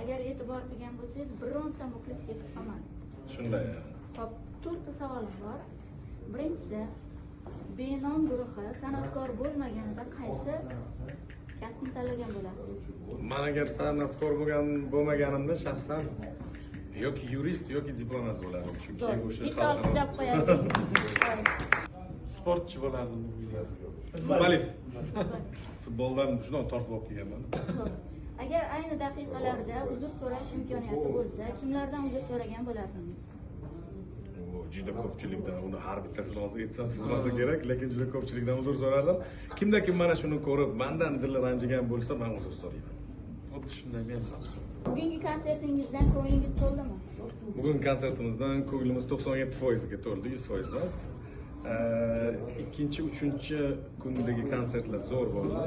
agar e'tibor qilgan bo'lsangiz, bironta muxlis ketib qolmadi. Shunday. Hop, 4 ta savolim bor. Birinchisi, Benom guruhi san'atkor bo'lmaganida qaysi kasbni tanlagan bo'lardi? Men agar san'atkor bo'lmaganimda shaxsan yoki yurist yoki diplomat bo'lardim. Chunki o'sha bitta olqishlab qo'yaylik. Sportchi bo'lardim bu yil. Futbolist. Futboldan shunday tortib olib kelganman. Agar ayni daqiqalarda uzr so'rash imkoniyati bo'lsa, kimlardan uzr so'ragan bo'lardingiz? Juda ko'pchilikdan, uni har bittasini hozir aytsam sig'masa kerak, lekin juda ko'pchilikdan uzr so'rardim. Kimda kim mana shuni ko'rib, mendan dili ranjigan bo'lsa, men uzr so'rayman. Xuddi shunday men ham. Bugungi konsertingizdan ko'nglingiz to'ldimi? Bugun konsertimizdan ko'nglimiz 97% ga to'ldi, 100% emas. Ikkinchi, uchinchi kundagi konsertlar zo'r bo'ldi.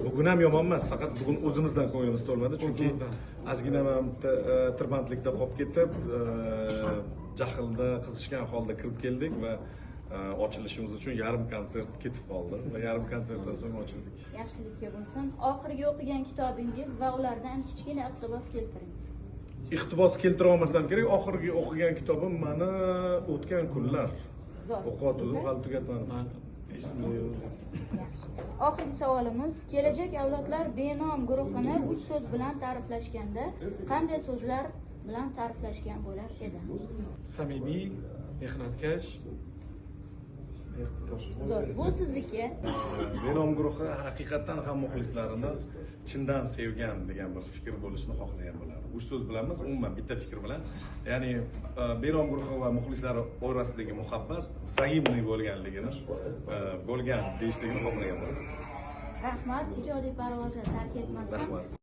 Bugun ham yomon emas, faqat bugun o'zimizdan ko'nglimiz to'lmadi, chunki ozgina tirbandlikda qolib ketib, jahlda, qizishgan holda kirib keldik va ochilishimiz uchun yarim konsert ketib qoldi va yarim konsertdan so'ng ochildik. Yaxshilikka bo'lsin. Oxirgi o'qigan kitobingiz va ulardan kichkina iqtibos keltiring. Iqtibos keltira olmasam kerak, oxirgi o'qigan kitobim meni o'tgan kunlar. O'qiyotdim, hali tugatmadim. Esimda yo'q. Yaxshi. Oxirgi savolimiz, kelajak avlodlar Benom guruhini 3 so'z bilan ta'riflashganda qanday so'zlar bilan ta'riflashgan bo'lar edi? Samimiy, mehnatkash, iqtidor. Zo'r. Bu sizniki. Benom guruhi haqiqatan ham muxlislarini chindan sevgan degan bir fikr bo'lishini xohlagan bo'lardim. 3 so'z bilan emas, umuman bitta fikr bilan. Ya'ni Benom guruhi va muxlislari orasidagi muhabbat взаимный bo'lganligini bo'lgan deyishligini xohlagan bo'lardim. Rahmat, ijodiy parvozni tark etmasdan. Rahmat.